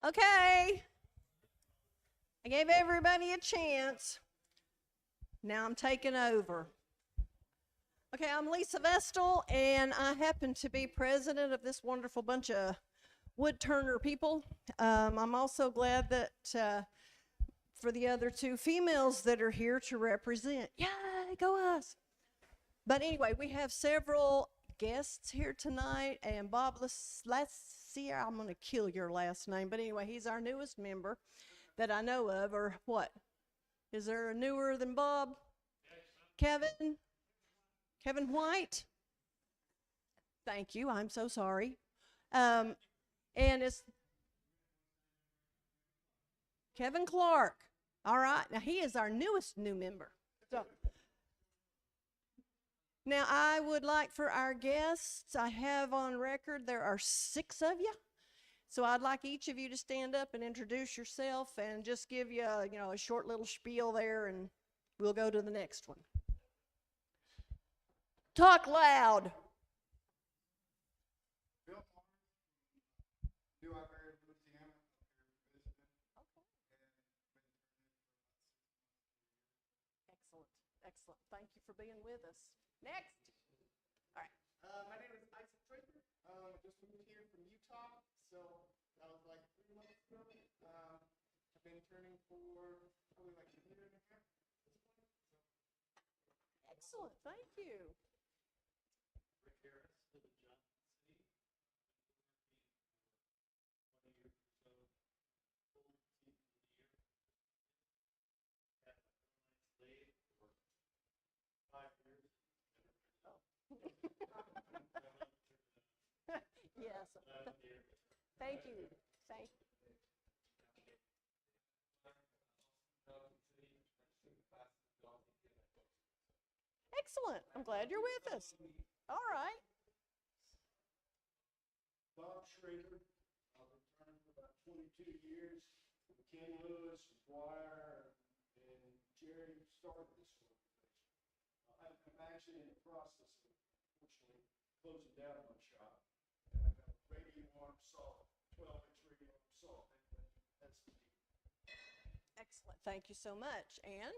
Okay, I gave everybody a chance. Now I'm taking over. Okay, I'm Lisa Vestal, and I happen to be president of this wonderful bunch of Woodturner people. I'm also glad that for the other two females that are here to represent. Yay, go us! But anyway, we have several guests here tonight, and Bob Lassier, I'm going to kill your last name, but anyway, he's our newest member that I know of, or what? Is there a newer than Bob? Kevin? Kevin White? Thank you, I'm so sorry. And it's Kevin Clark. All right, now he is our newest new member. So, now I would like for our guests, I have on record there are 6 of you. So I'd like each of you to stand up and introduce yourself and just give you a short little spiel there, and we'll go to the next one. Talk loud. Excellent. Thank you for being with us. Next. All right. My name is Isaac Draper. Just moved here from Utah, so that was like 3 months ago. I've been turning for probably like a year and a half at this point. Excellent. Thank you. Rick Harris, live in Johnson City. Been working for 20 years or so. Full team of the year. Had my lines laid for 5 years. Oh. Yes. Thank you. Thank you. Excellent. I'm glad you're with us. All right. Bob Schrader. I've been turning for about 22 years. Ken Lewis, McGuire, and Jerry started this organization. I'm actually in the process of, unfortunately, closing down my shop. And I've got a radium arm saw, 12-inch radium arm saw. That's the deal. Excellent. Thank you so much. And?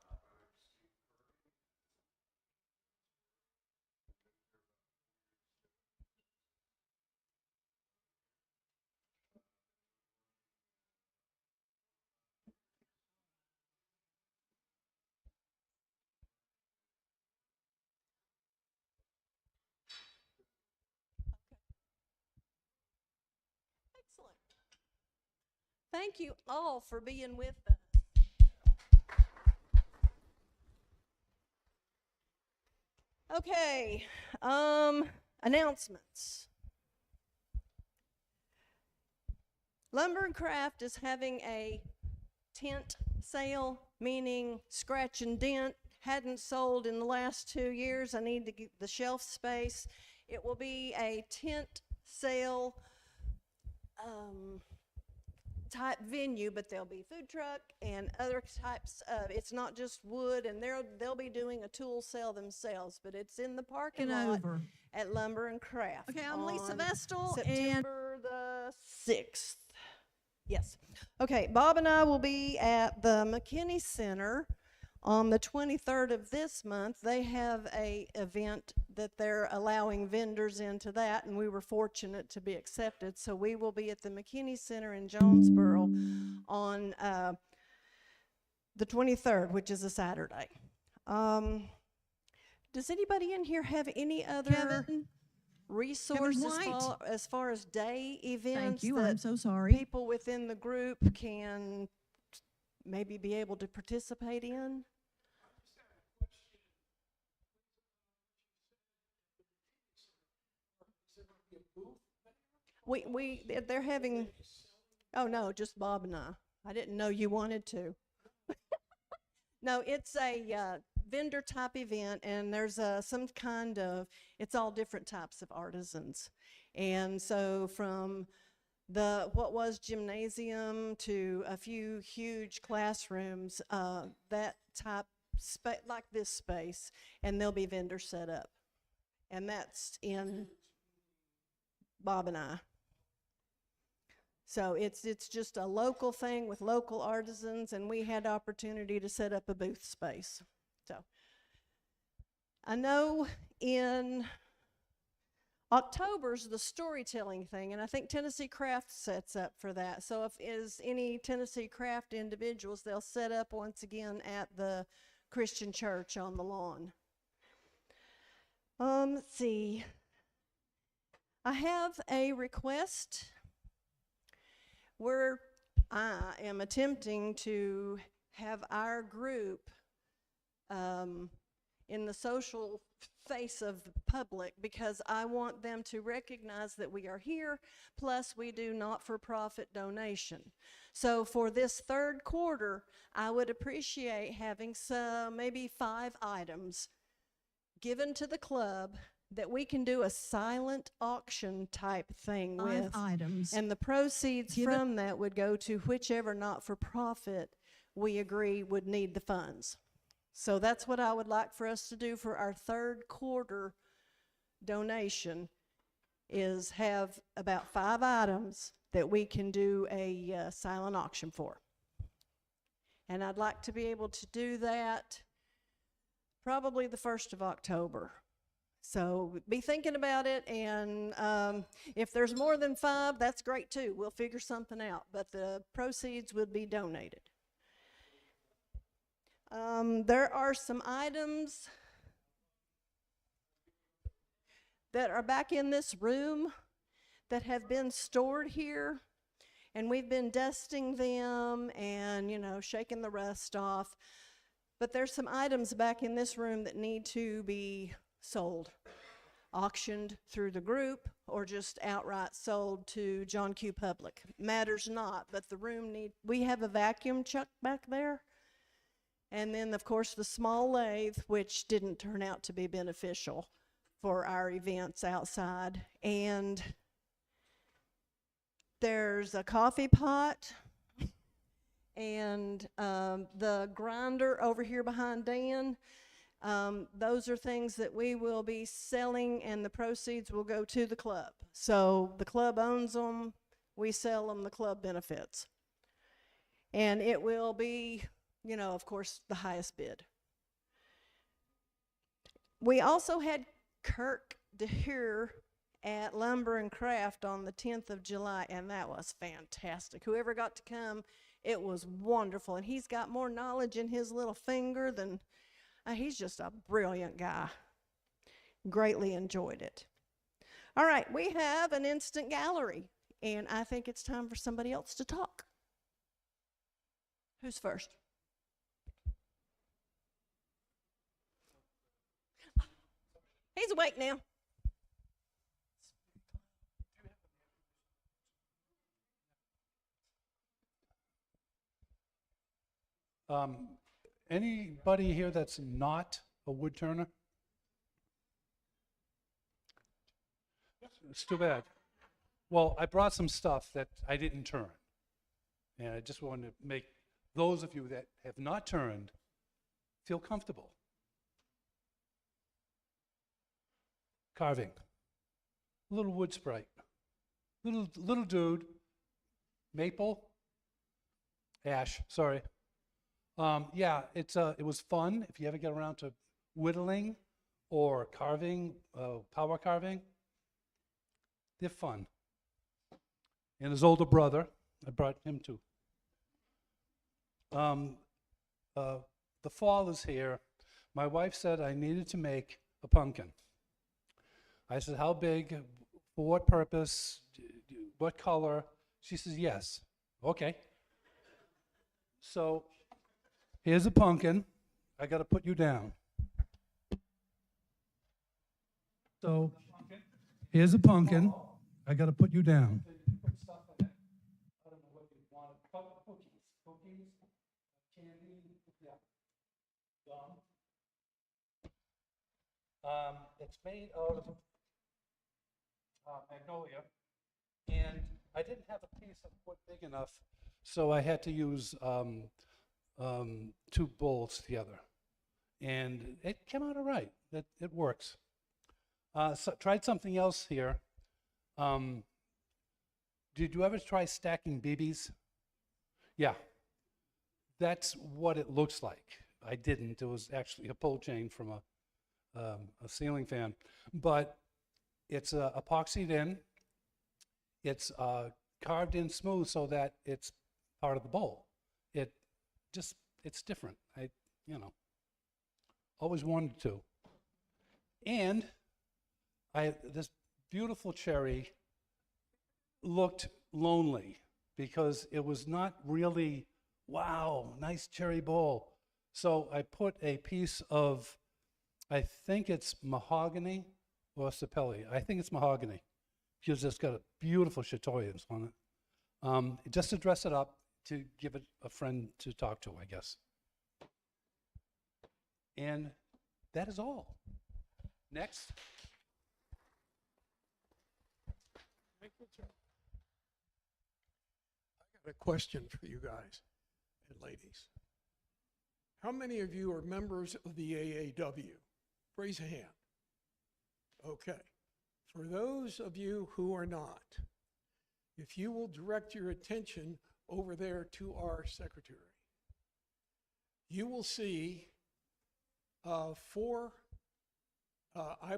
Excellent. Thank you all for being with us. Okay, announcements. Lumber and Craft is having a tent sale, meaning scratch and dent, hadn't sold in the last 2 years. I need to get the shelf space. It will be a tent sale type venue, but there'll be food truck and other types of, it's not just wood, and they'll be doing a tool sale themselves, but it's in the parking lot at Lumber and Craft. Okay, I'm Lisa Vestal, September the 6th. Yes. Okay, Bob and I will be at the McKinney Center on the 23rd of this month. They have a event that they're allowing vendors into that, and we were fortunate to be accepted. So we will be at the McKinney Center in Jonesboro on the 23rd, which is a Saturday. Does anybody in here have any other resources as far as day events? Thank you. That I'm so sorry. people within the group can maybe be able to participate in? They're having, oh no, just Bob and I didn't know you wanted to. No, it's a vendor type event, and there's some kind of, it's all different types of artisans. And so from what was gymnasium to a few huge classrooms, that type like this space, and there'll be vendors set up. And that's in Bob and I. So it's just a local thing with local artisans, and we had opportunity to set up a booth space. So I know in October's the storytelling thing, and I think Tennessee Craft sets up for that. So if is any Tennessee Craft individuals, they'll set up once again at the Christian church on the lawn. Let's see. I have a request where I am attempting to have our group in the social face of the public, because I want them to recognize that we are here, plus we do not-for-profit donation. So for this third quarter, I would appreciate having some, maybe 5 items given to the club that we can do a silent auction type thing 5 with. items. And the proceeds Given- from that would go to whichever not-for-profit we agree would need the funds. So that's what I would like for us to do for our third quarter donation, is have about 5 items that we can do a silent auction for. And I'd like to be able to do that probably the 1st of October. So be thinking about it, and if there's more than 5, that's great too. We'll figure something out, but the proceeds would be donated. There are some items that are back in this room that have been stored here, and we've been dusting them and, you know, shaking the rust off. But there's some items back in this room that need to be sold, auctioned through the group, or just outright sold to John Q. Public. Matters not, but the room we have a vacuum chuck back there. And then, of course, the small lathe, which didn't turn out to be beneficial for our events outside. And there's a coffee pot, and the grinder over here behind Dan. Those are things that we will be selling, and the proceeds will go to the club. So the club owns them, we sell them, the club benefits. And it will be, you know, of course, the highest bid. We also had Kirk DeHeer at Lumber and Craft on the 10th of July, and that was fantastic. Whoever got to come, it was wonderful. And he's got more knowledge in his little finger than, he's just a brilliant guy. Greatly enjoyed it. All right, we have an instant gallery, and I think it's time for somebody else to talk. Who's first? He's awake now. Anybody here that's not a wood turner? It's too bad. Well, I brought some stuff that I didn't turn. And I just wanted to make those of you that have not turned feel comfortable. Carving. Little wood sprite. Little dude. Maple. Ash, sorry. Yeah, it was fun. If you ever get around to whittling or carving, power carving, they're fun. And his older brother, I brought him too. The fall is here. My wife said I needed to make a pumpkin. I said, how big, for what purpose, what color? She says, yes. Okay. So here's a pumpkin. I got to put you down. So here's a pumpkin. I got to put you down. Put stuff in it. I don't know what you want. Cookies, candy, yeah. Gum. It's made out of magnolia, and I didn't have a piece of wood big enough, so I had to use 2 bowls together, and it came out all right. It works. So tried something else here. Did you ever try stacking BBs? Yeah, that's what it looks like. I didn't. It was actually a pull chain from a ceiling fan, but it's epoxied in. It's carved in smooth so that it's part of the bowl. It just, it's different. You know, always wanted to. And this beautiful cherry looked lonely because it was not really, wow, nice cherry bowl. So I put a piece of, I think it's mahogany or sapelli. I think it's mahogany because it's got a beautiful chatoyance on it. Just to dress it up, to give it a friend to talk to, I guess. And that is all. Next. Thank you, Joe. I got a question for you guys and ladies. How many of you are members of the AAW? Raise a hand. Okay. For those of you who are not, if you will direct your attention over there to our secretary, you will see I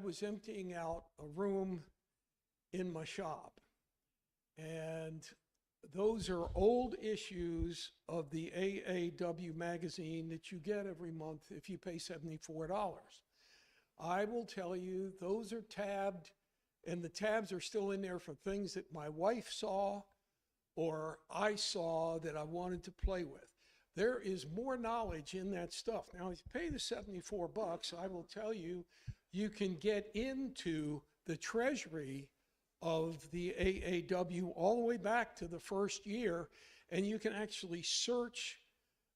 was emptying out a room in my shop, and those are old issues of the AAW magazine that you get every month if you pay $74. I will tell you, those are tabbed, and the tabs are still in there for things that my wife saw or I saw that I wanted to play with. There is more knowledge in that stuff. Now, if you pay the $74, I will tell you, you can get into the treasury of the AAW all the way back to the first year, and you can actually search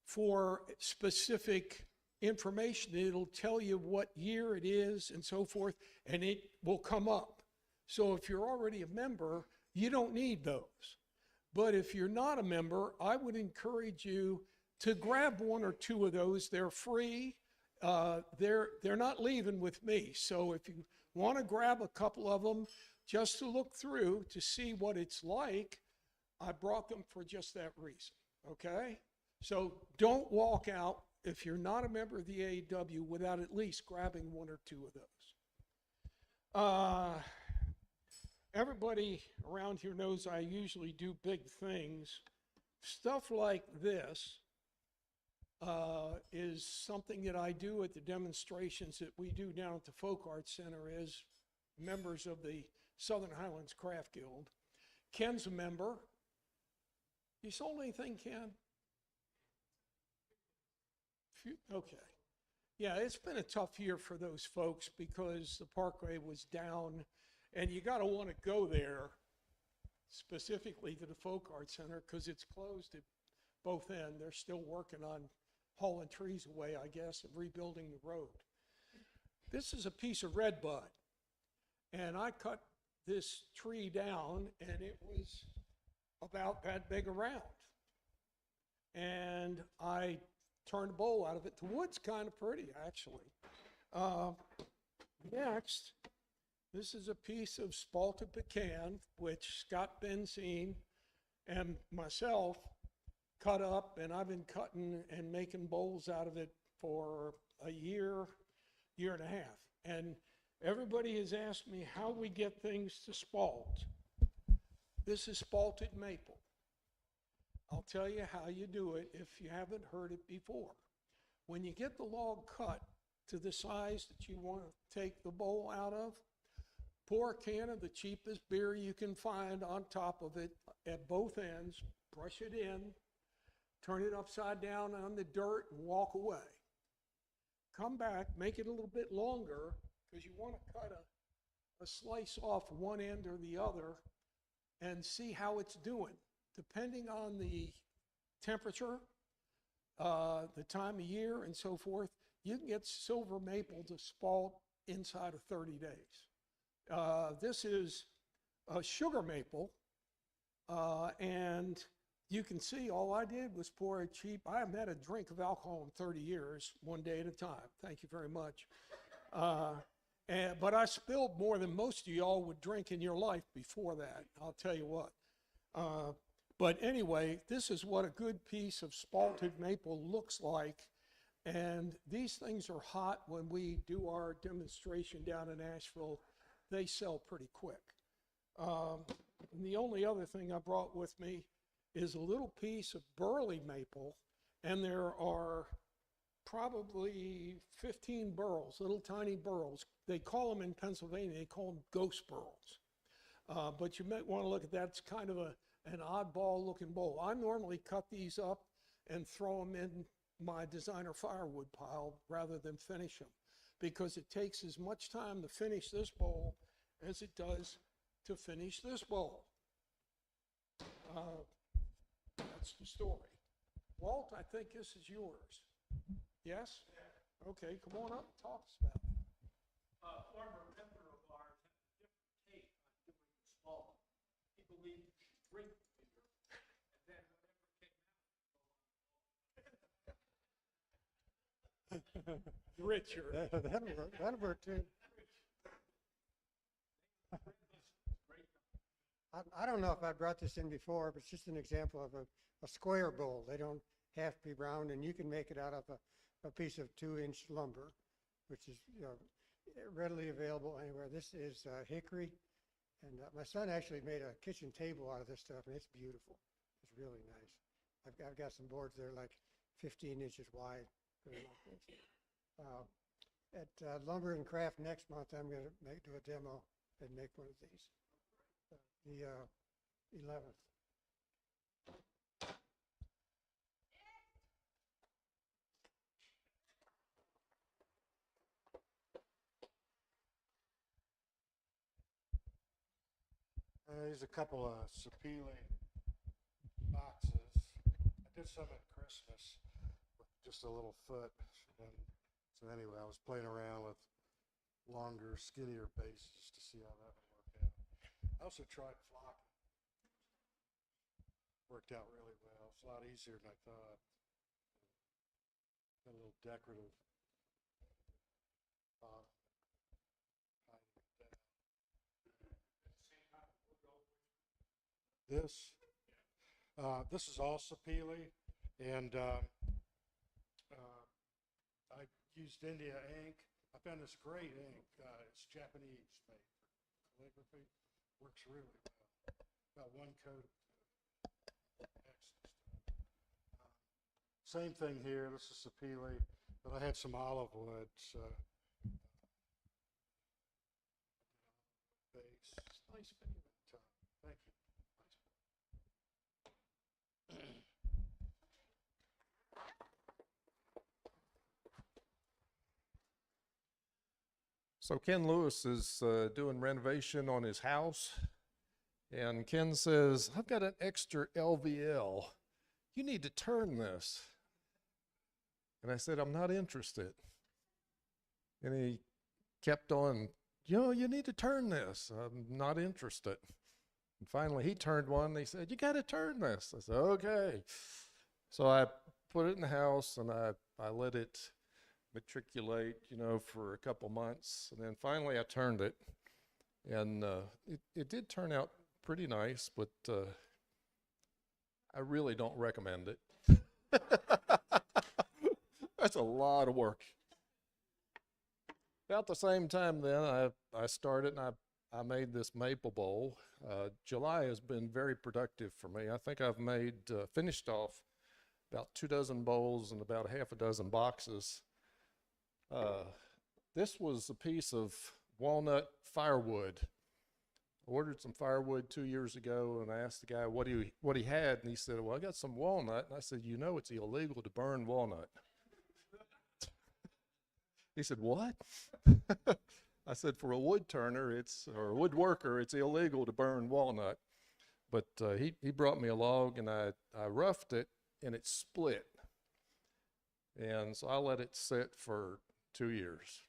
for specific information. It'll tell you what year it is and so forth, and it will come up. So if you're already a member, you don't need those. But if you're not a member, I would encourage you to grab one or two of those. They're free. They're not leaving with me. So if you want to grab a couple of them just to look through to see what it's like, I brought them for just that reason, okay? So don't walk out if you're not a member of the AAW without at least grabbing one or two of those. Everybody around here knows I usually do big things. Stuff like this is something that I do at the demonstrations that we do down at the Folk Arts Center as members of the Southern Highlands Craft Guild. Ken's a member. You sold anything, Ken? Okay. Yeah, it's been a tough year for those folks because the Parkway was down, and you got to want to go there specifically to the Folk Arts Center because it's closed at both ends. They're still working on hauling trees away, I guess, and rebuilding the road. This is a piece of redbud, and I cut this tree down, and it was about that big around. And I turned a bowl out of it. The wood's kind of pretty, actually. Next, this is a piece of spalted pecan, which Scott Benzine and myself cut up, and I've been cutting and making bowls out of it for a year, year and a half. And everybody has asked me how we get things to spalt. This is spalted maple. I'll tell you how you do it if you haven't heard it before. When you get the log cut to the size that you want to take the bowl out of, pour a can of the cheapest beer you can find on top of it at both ends, brush it in, turn it upside down on the dirt, and walk away. Come back, make it a little bit longer, because you want to cut a slice off one end or the other and see how it's doing. Depending on the temperature, the time of year, and so forth, you can get silver maple to spalt inside of 30 days. This is a sugar maple, and you can see all I did was pour a cheap, I haven't had a drink of alcohol in 30 years, one day at a time. Thank you very much. But I spilled more than most of y'all would drink in your life before that, I'll tell you what. But anyway, this is what a good piece of spalted maple looks like. And these things are hot. When we do our demonstration down in Asheville, they sell pretty quick. And the only other thing I brought with me is a little piece of burley maple, and there are probably 15 burls, little tiny burls. They call them in Pennsylvania, they call them ghost burls. But you might want to look at that. It's kind of an oddball looking bowl. I normally cut these up and throw them in my designer firewood pile rather than finish them, because it takes as much time to finish this bowl as it does to finish this bowl. That's the story. Walt, I think this is yours. Yes? Okay, come on up and talk to us about it. Former member of ours had a different take on doing the small. He believed you should drink beer, and then whatever came out. Richard. That'll work too. I don't know if I brought this in before, but it's just an example of a square bowl. They don't have to be round, and you can make it out of a piece of 2-inch lumber, which is readily available anywhere. This is hickory, and my son actually made a kitchen table out of this stuff, and it's beautiful. It's really nice. I've got some boards that are like 15 inches wide. At Lumber and Craft next month, I'm going to do a demo and make one of these. The 11th. There's a couple of Sapele boxes. I did some at Christmas with just a little foot. And so anyway, I was playing around with longer, skinnier bases to see how that would work out. I also tried flocking. Worked out really well. It's a lot easier than I thought. Got a little decorative hiding it down. This is all Sapele, and I used India ink. I found this great ink. It's Japanese made for calligraphy. Works really well. About one coat of excellent stuff. Same thing here. This is Sapele, but I had some olive wood. So, base. It's nice video. Thank you. So Ken Lewis is doing renovation on his house, and Ken says, I've got an extra LVL. You need to turn this. And I said, I'm not interested. And he kept on, you need to turn this. I'm not interested. And finally he turned one and he said, you got to turn this. I said, okay. So I put it in the house and I let it matriculate, for a couple months. And then finally I turned it. And it did turn out pretty nice, but I really don't recommend it. That's a lot of work. About the same time then, I started and I made this maple bowl. July has been very productive for me. I think I've finished off about 24 bowls and about half a dozen boxes. This was a piece of walnut firewood. I ordered some firewood 2 years ago, and I asked the guy what he had, and he said, well, I got some walnut. And I said, it's illegal to burn walnut. He said, what? I said, for a wood turner, or a woodworker, it's illegal to burn walnut. But he brought me a log, and I roughed it, and it split. And so I let it sit for 2 years.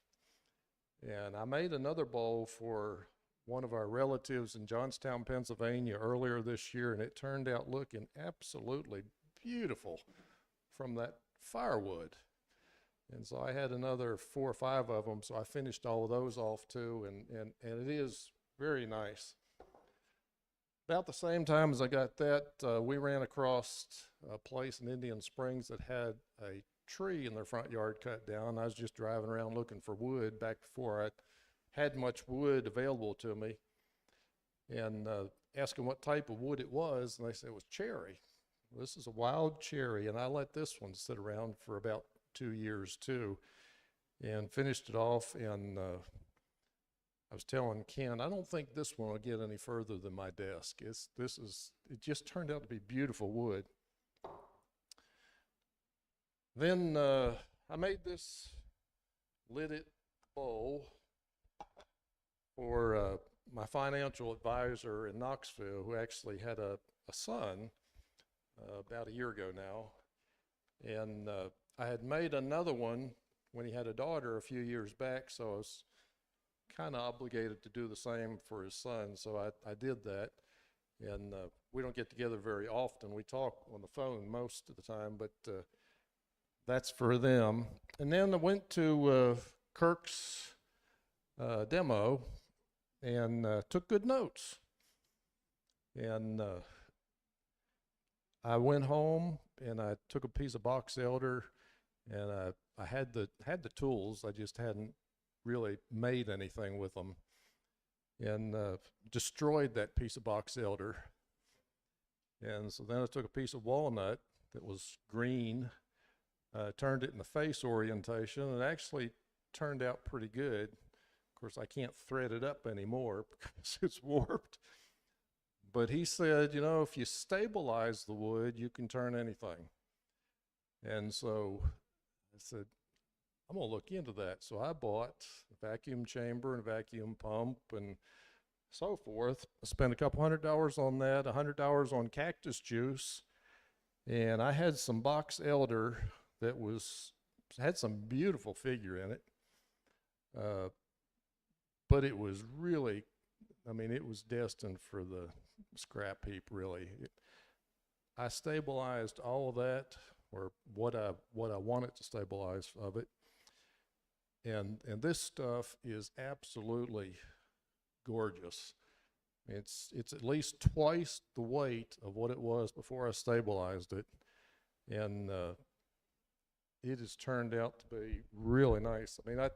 And I made another bowl for one of our relatives in Johnstown, Pennsylvania earlier this year, and it turned out looking absolutely beautiful from that firewood. And so I had another 4 or 5 of them, so I finished all of those off too, and it is very nice. About the same time as I got that, we ran across a place in Indian Springs that had a tree in their front yard cut down. I was just driving around looking for wood back before I had much wood available to me, and asking what type of wood it was, and they said it was cherry. This is a wild cherry, and I let this one sit around for about 2 years too, and finished it off. And I was telling Ken, I don't think this one will get any further than my desk. It just turned out to be beautiful wood. Then I made this lidded bowl for my financial advisor in Knoxville, who actually had a son about a year ago now. And I had made another one when he had a daughter a few years back, so I was kind of obligated to do the same for his son, so I did that. And we don't get together very often. We talk on the phone most of the time, but that's for them. And then I went to Kirk's demo and took good notes. And I went home and I took a piece of box elder, and I had the tools. I just hadn't really made anything with them, and destroyed that piece of box elder. And so then I took a piece of walnut that was green, turned it in the face orientation, and it actually turned out pretty good. Of course, I can't thread it up anymore because it's warped. But he said, you know, if you stabilize the wood, you can turn anything. And so I said, I'm going to look into that. So I bought a vacuum chamber and a vacuum pump and so forth. I spent a couple $100 on that, $100 on cactus juice. And I had some box elder that had some beautiful figure in it. But it was really, I mean, it was destined for the scrap heap, really. I stabilized all of that, or what I wanted to stabilize of it. And this stuff is absolutely gorgeous. It's at least twice the weight of what it was before I stabilized it. And it has turned out to be really nice. I mean, I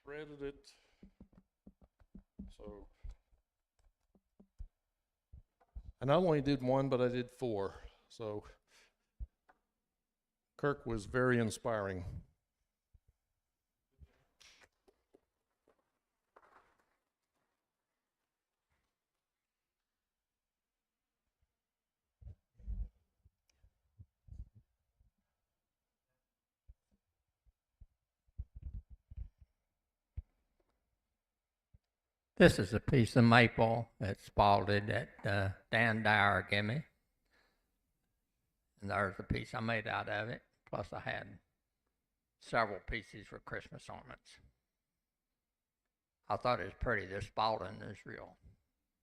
threaded it, so I not only did one, but I did 4. So Kirk was very inspiring. This is a piece of maple that's spalted that Dan Dyer gave me. And there's a piece I made out of it. Plus I had several pieces for Christmas ornaments. I thought it was pretty. This spalting is real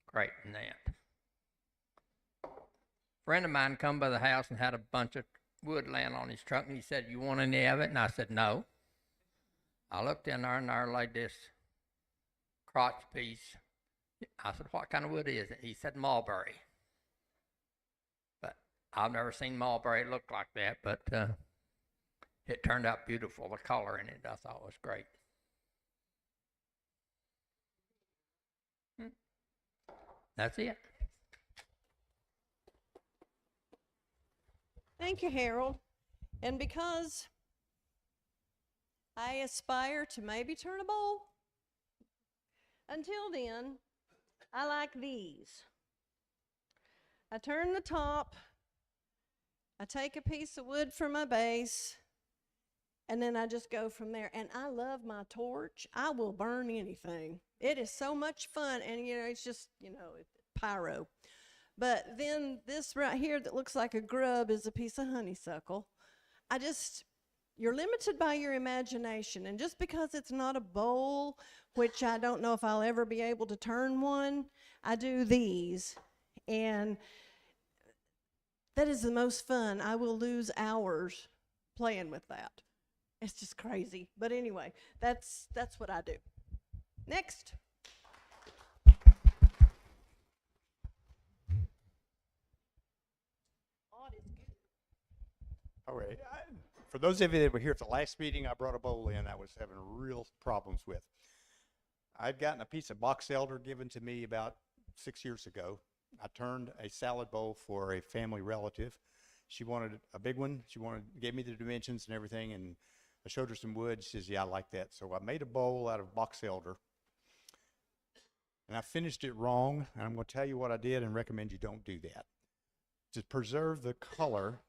great and that. A friend of mine come by the house and had a bunch of wood laying on his truck, and he said, "You want any of it?" And I said, "No." I looked in there, and there laid this crotch piece. I said, "What kind of wood is it?" He said, "Mulberry." But I've never seen mulberry look like that, but it turned out beautiful. The color in it I thought was great. That's it. Thank you, Harold. And because I aspire to maybe turn a bowl, until then, I like these. I turn the top, I take a piece of wood for my base, and then I just go from there. And I love my torch. I will burn anything. It is so much fun, and it's just, pyro. But then this right here that looks like a grub is a piece of honeysuckle. You're limited by your imagination, and just because it's not a bowl, which I don't know if I'll ever be able to turn one, I do these, and that is the most fun. I will lose hours playing with that. It's just crazy. But anyway, that's what I do. Next. All right. For those of you that were here at the last meeting, I brought a bowl in I was having real problems with. I'd gotten a piece of box elder given to me about 6 years ago. I turned a salad bowl for a family relative. She wanted a big one. Gave me the dimensions and everything, and I showed her some wood. She says, yeah, I like that. So I made a bowl out of box elder, and I finished it wrong, and I'm going to tell you what I did and recommend you don't do that. To preserve the color,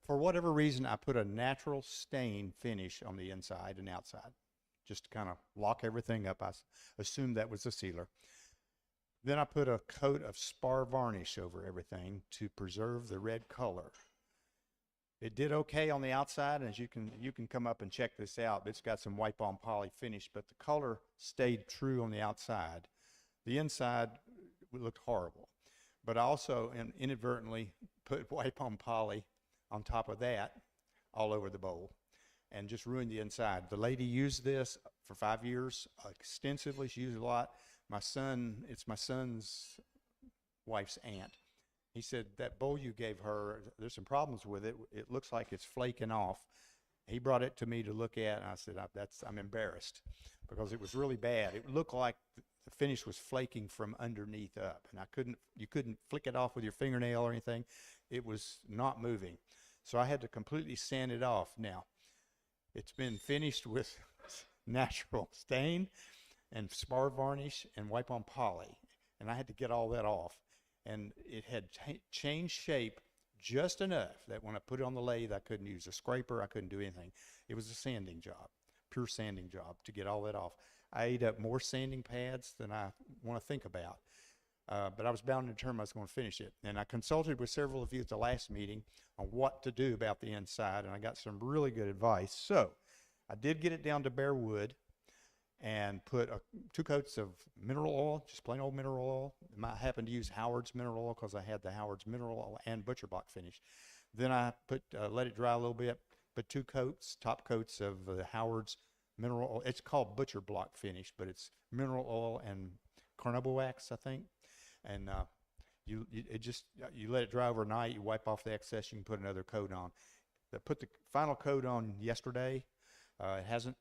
for whatever reason, I put a natural stain finish on the inside and outside, just to kind of lock everything up. I assumed that was a sealer. Then I put a coat of spar varnish over everything to preserve the red color. It did okay on the outside, and as you can come up and check this out. It's got some wipe on poly finish, but the color stayed true on the outside. The inside looked horrible. But I also inadvertently put wipe on poly on top of that all over the bowl and just ruined the inside. The lady used this for 5 years extensively. She used it a lot. It's my son's wife's aunt. He said, that bowl you gave her, there's some problems with it. It looks like it's flaking off. He brought it to me to look at, and I said, I'm embarrassed, because it was really bad. It looked like the finish was flaking from underneath up, and you couldn't flick it off with your fingernail or anything. It was not moving. So I had to completely sand it off. Now, it's been finished with natural stain and spar varnish and wipe on poly, and I had to get all that off. And it had changed shape just enough that when I put it on the lathe, I couldn't use a scraper. I couldn't do anything. It was a sanding job, pure sanding job, to get all that off. I ate up more sanding pads than I want to think about. But I was bound and determined I was going to finish it. And I consulted with several of you at the last meeting on what to do about the inside, and I got some really good advice. So I did get it down to bare wood and put 2 coats of mineral oil, just plain old mineral oil. I might happen to use Howard's mineral oil because I had the Howard's mineral oil and butcher block finish. Then I let it dry a little bit, put 2 coats, top coats of the Howard's mineral oil. It's called butcher block finish, but it's mineral oil and carnauba wax, I think. And you let it dry overnight. You wipe off the excess. You can put another coat on. I put the final coat on yesterday. It hasn't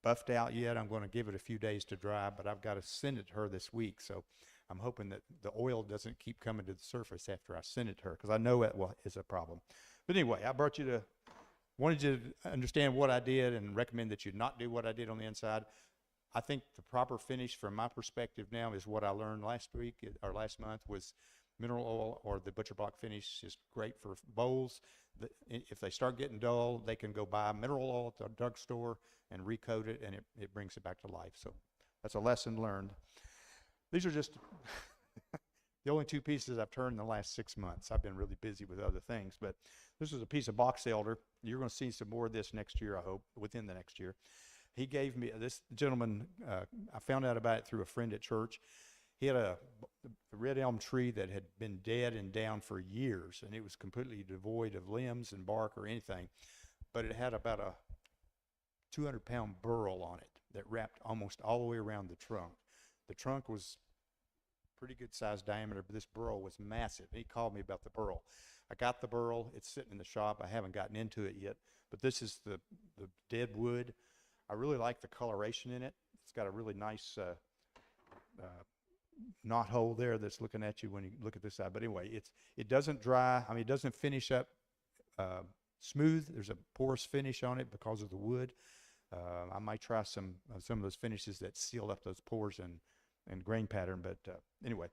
buffed out yet. I'm going to give it a few days to dry, but I've got to send it to her this week. So I'm hoping that the oil doesn't keep coming to the surface after I send it to her, because I know it is a problem. But anyway, I wanted you to understand what I did and recommend that you not do what I did on the inside. I think the proper finish from my perspective now is what I learned last month was mineral oil or the butcher block finish is great for bowls. If they start getting dull, they can go buy mineral oil at the drugstore and recoat it, and it brings it back to life. So that's a lesson learned. These are just the only 2 pieces I've turned in the last 6 months. I've been really busy with other things, but this is a piece of box elder. You're going to see some more of this next year, I hope, within the next year. He gave me, this gentleman, I found out about it through a friend at church. He had a red elm tree that had been dead and down for years, and it was completely devoid of limbs and bark or anything. But it had about a 200-pound burl on it that wrapped almost all the way around the trunk. The trunk was pretty good sized diameter, but this burl was massive. He called me about the burl. I got the burl. It's sitting in the shop. I haven't gotten into it yet, but this is the dead wood. I really like the coloration in it. It's got a really nice knot hole there that's looking at you when you look at this side. But anyway, it doesn't dry. I mean, it doesn't finish up smooth. There's a porous finish on it because of the wood. I might try some of those finishes that seal up those pores and grain pattern. But anyway,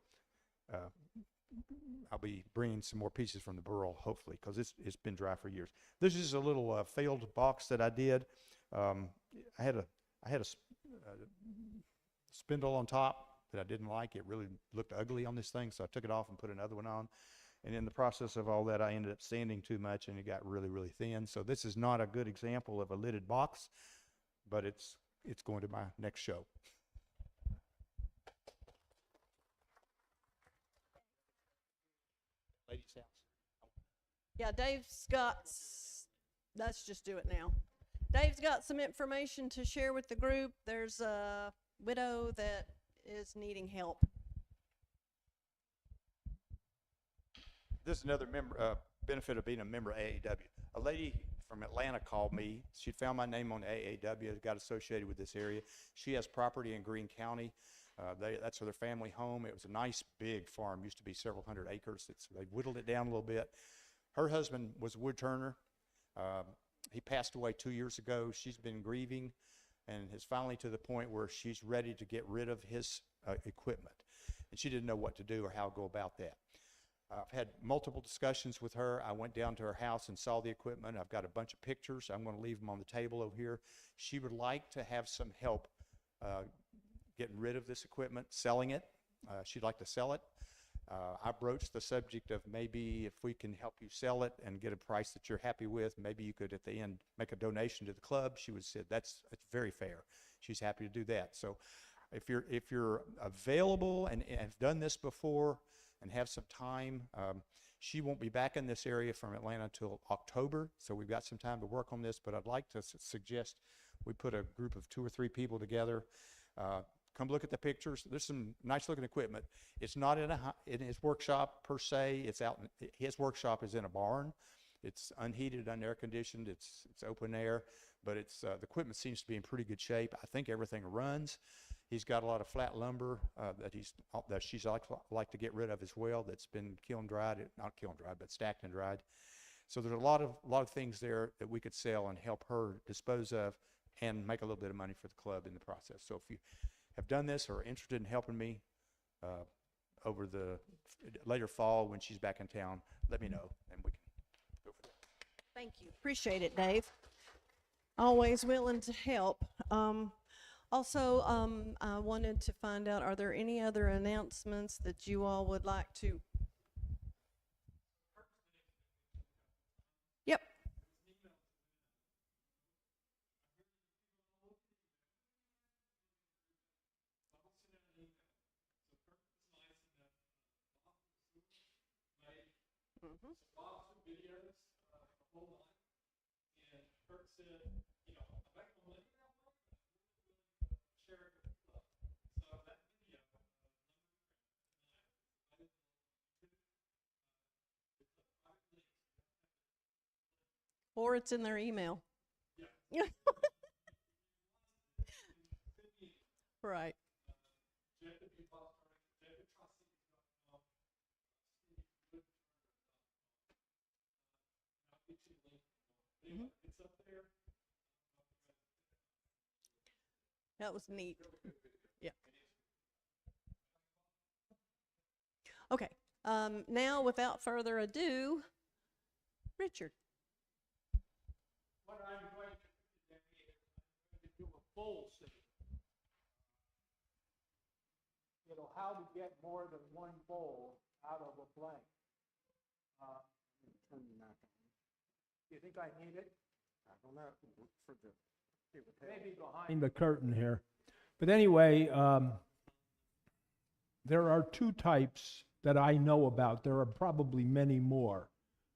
I'll be bringing some more pieces from the burl, hopefully, because it's been dry for years. This is a little failed box that I did. I had a spindle on top that I didn't like. It really looked ugly on this thing, so I took it off and put another one on. And in the process of all that, I ended up sanding too much, and it got really, really thin. So this is not a good example of a lidded box, but it's going to my next show. Ladies' house. Yeah, Dave's got, let's just do it now. Dave's got some information to share with the group. There's a widow that is needing help. This is another benefit of being a member of AAW. A lady from Atlanta called me. She found my name on AAW, got associated with this area. She has property in Greene County. That's their family home. It was a nice big farm, used to be several hundred acres. They whittled it down a little bit. Her husband was a woodturner. He passed away 2 years ago. She's been grieving and is finally to the point where she's ready to get rid of his equipment. And she didn't know what to do or how to go about that. I've had multiple discussions with her. I went down to her house and saw the equipment. I've got a bunch of pictures. I'm going to leave them on the table over here. She would like to have some help getting rid of this equipment, selling it. She'd like to sell it. I broached the subject of maybe if we can help you sell it and get a price that you're happy with, maybe you could at the end make a donation to the club. She would say that's very fair. She's happy to do that. So if you're available and have done this before and have some time, she won't be back in this area from Atlanta until October, so we've got some time to work on this, but I'd like to suggest we put a group of 2 or 3 people together. Come look at the pictures. There's some nice looking equipment. It's not in his workshop per se. It's out. His workshop is in a barn. It's unheated, unair conditioned. It's open air, but the equipment seems to be in pretty good shape. I think everything runs. He's got a lot of flat lumber that she's like to get rid of as well. That's been not kiln dried, but stacked and dried. So there's a lot of things there that we could sell and help her dispose of, and make a little bit of money for the club in the process. So if you have done this or are interested in helping me over the later fall when she's back in town, let me know and we can go for that. Thank you. Appreciate it, Dave. Always willing to help. Also, I wanted to find out, are there any other announcements that you all would like to? Yep. Mm-hmm. Or it's in their email. Yeah. Right. Mm-hmm. That was neat. Yeah. Okay. Now, without further ado, Richard. What I'm going to do today is do a bowl set. How to get more than one bowl out of a blank. Turn the knob on. Do you think I need it? I don't know, for the, Maybe behind the curtain here. But anyway, there are 2 types that I know about. There are probably many more.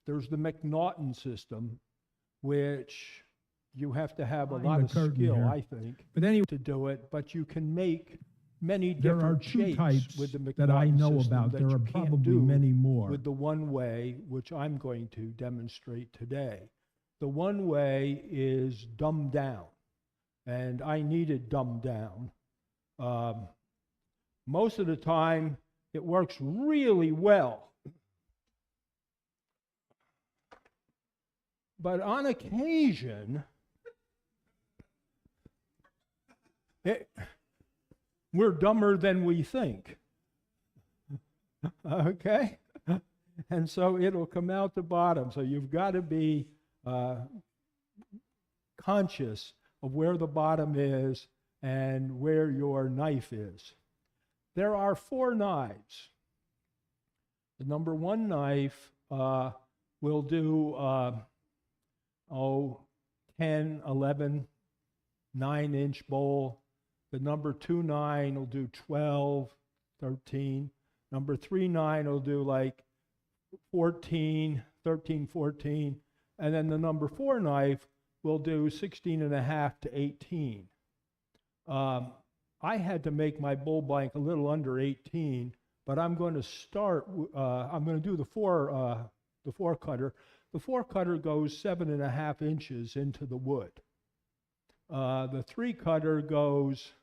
There's the McNaughton system, which you have to have a lot of skill, I think, but anyway, to do it. But you can make many different shapes with the McNaughton that I know about. There are probably many more with the one way, which I'm going to demonstrate today. The one way is dumbed down, and I needed dumbed down. Most of the time, it works really well. But on occasion, we're dumber than we think. Okay? And so it'll come out the bottom. So you've got to be conscious of where the bottom is and where your knife is. There are 4 knives. The number 1 knife will do 10, 11, 9-inch bowl. The number 2 9 will do 12, 13. Number 3 9 will do like 14, 13, 14. And then the number 4 knife will do 16.5 to 18. I had to make my bull blank a little under 18, but I'm going to start, I'm going to do the four cutter. The four cutter goes 7.5 inches into the wood. The three cutter goes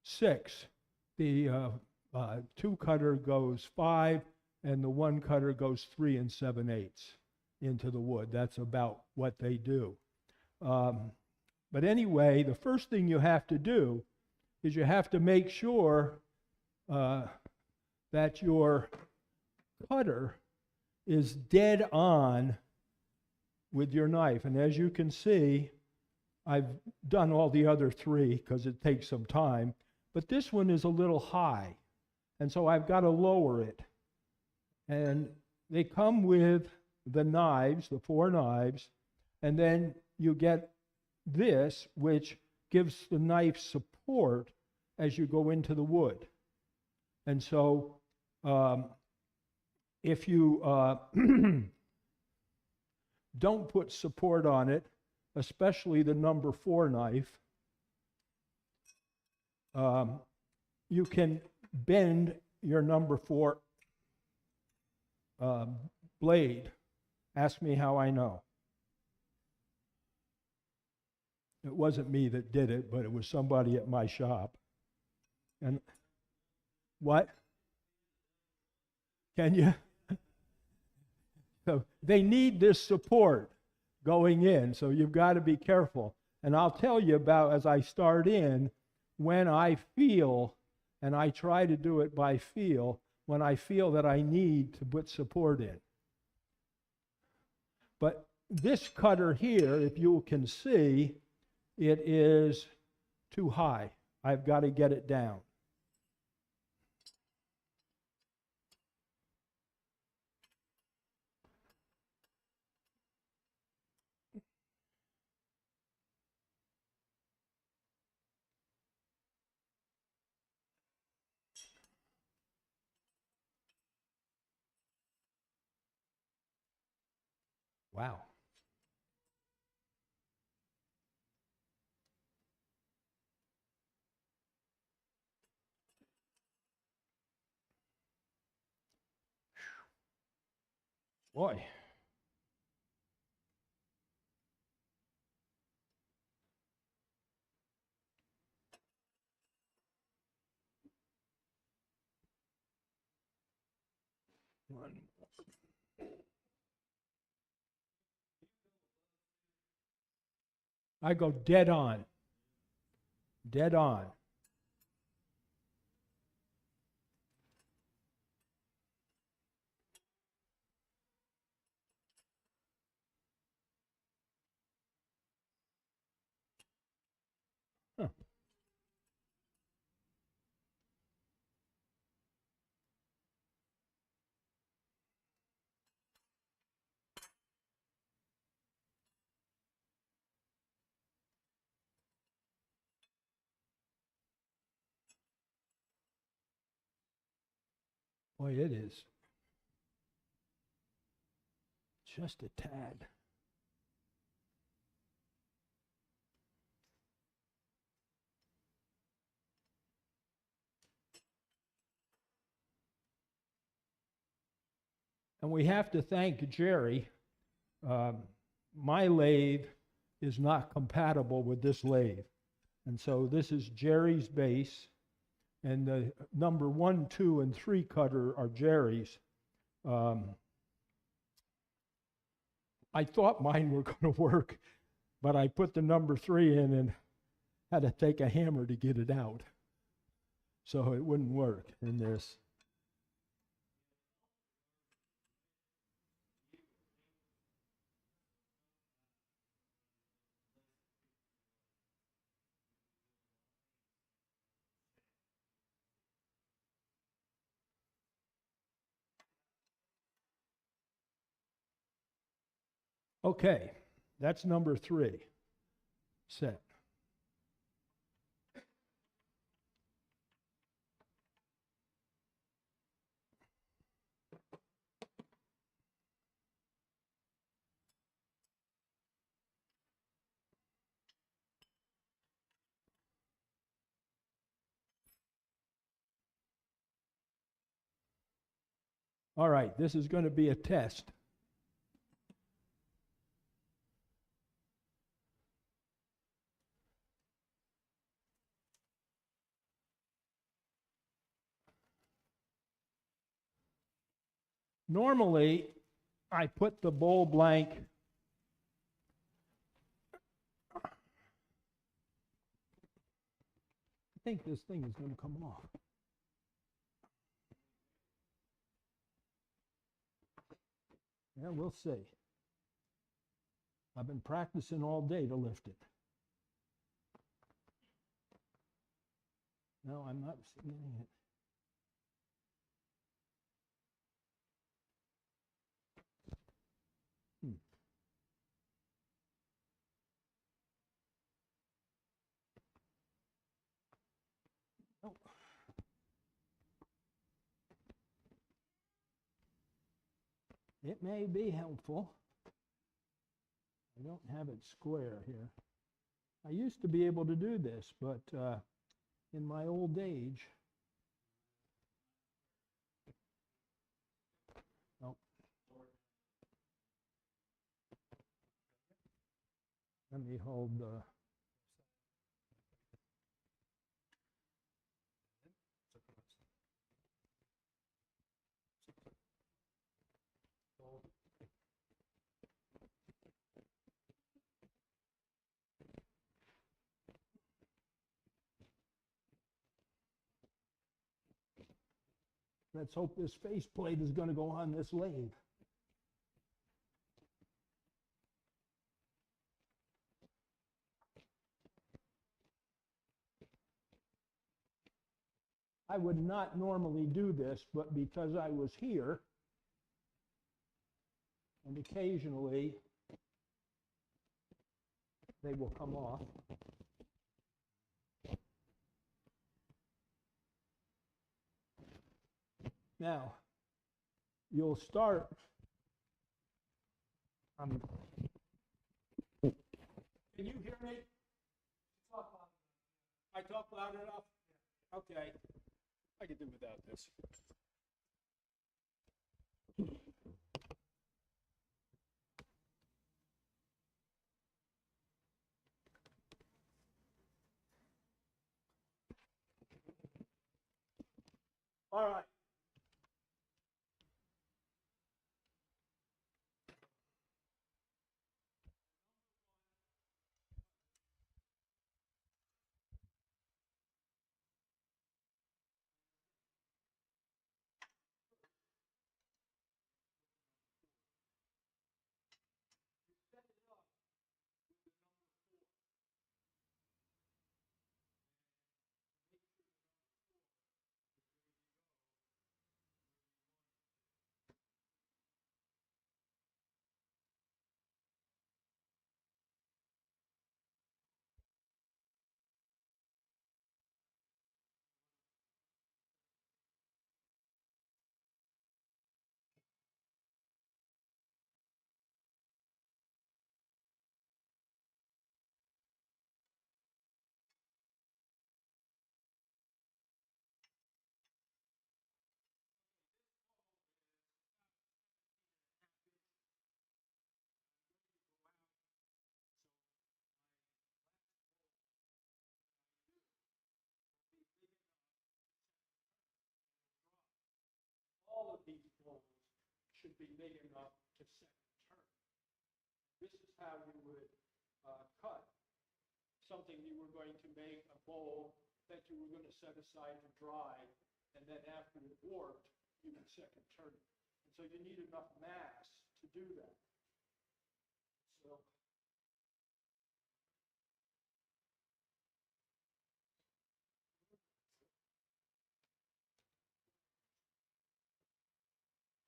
6. The two cutter goes 5, and the one cutter goes 3 7/8 into the wood. That's about what they do. But anyway, the first thing you have to do is you have to make sure that your cutter is dead on with your knife. And as you can see, I've done all the other 3 because it takes some time, but this one is a little high, and so I've got to lower it. And they come with the knives, the 4 knives, and then you get this, which gives the knife support as you go into the wood. And so if you don't put support on it, especially the number 4 knife, you can bend your number 4 blade. Ask me how I know. It wasn't me that did it, but it was somebody at my shop. And what? Can you? So they need this support going in, so you've got to be careful. And I'll tell you about, as I start in, when I feel, and I try to do it by feel, when I feel that I need to put support in. But this cutter here, if you can see, it is too high. I've got to get it down. Wow. Boy. I go dead on. Dead on. Huh. Boy, it is just a tad. And we have to thank Jerry. My lathe is not compatible with this lathe. And so this is Jerry's base, and the number 1, 2, and 3 cutter are Jerry's. I thought mine were going to work, but I put the number 3 in and had to take a hammer to get it out. So it wouldn't work in this. Okay, that's number 3 set. All right, this is going to be a test. Normally, I put the bowl blank I think this thing is going to come off. Yeah, we'll see. I've been practicing all day to lift it. No, I'm not getting it. Hmm. Oh. It may be helpful. I don't have it square here. I used to be able to do this, but in my old age, oh. Let me hold the. Let's hope this faceplate is going to go on this lathe. I would not normally do this, but because I was here, and occasionally they will come off. Now, you'll start. Can you hear me? I talk loud enough? Okay. I can do without this. All right. All of these bowls should be big enough to second turn. This is how you would cut something you were going to make a bowl that you were going to set aside to dry, and then after it warped, you could second turn it. And so you need enough mass to do that. So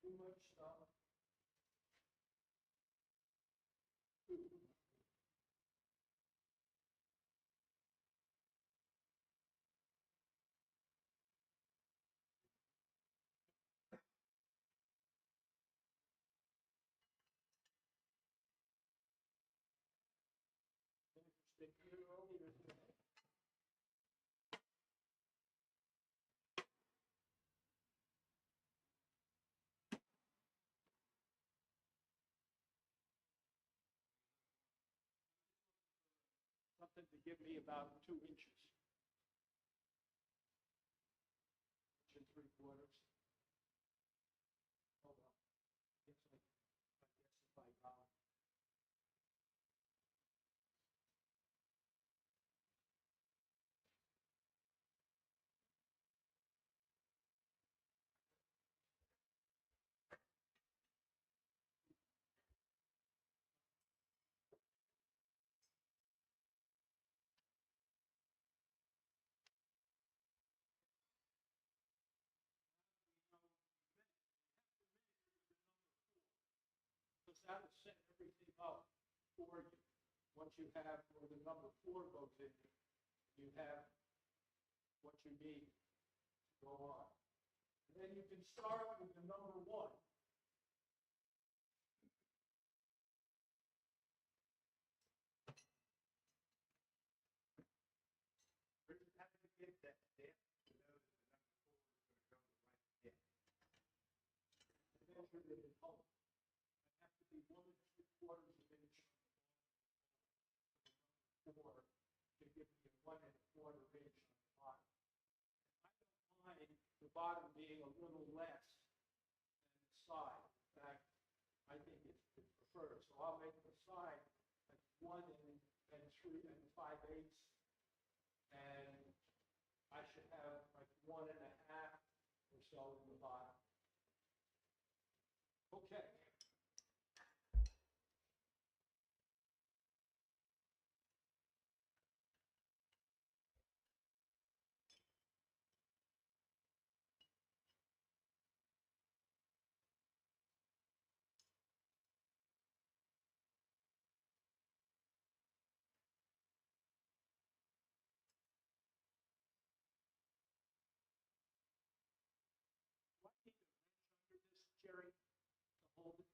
too much stuff. something to give me about 2 inches. 1 3/4. Hold on. I guess if I got it. Because that'll set everything up for you. Once you have where the number 4 goes in, you have what you need to go on. And then you can start with the number 1. Where you have to get that depth to know that the number 4 is going to go the right depth. And measure it at home. I have to be 1 3/4 inch for to give me a 1 1/4 inch on the bottom. I don't mind the bottom being a little less than the side. In fact, I think it's preferred. So I'll make the side like 1 3 5/8, and I should have like 1 1/2 or so in the bottom. Okay. Do I need a wrench under this, Jerry, to hold it?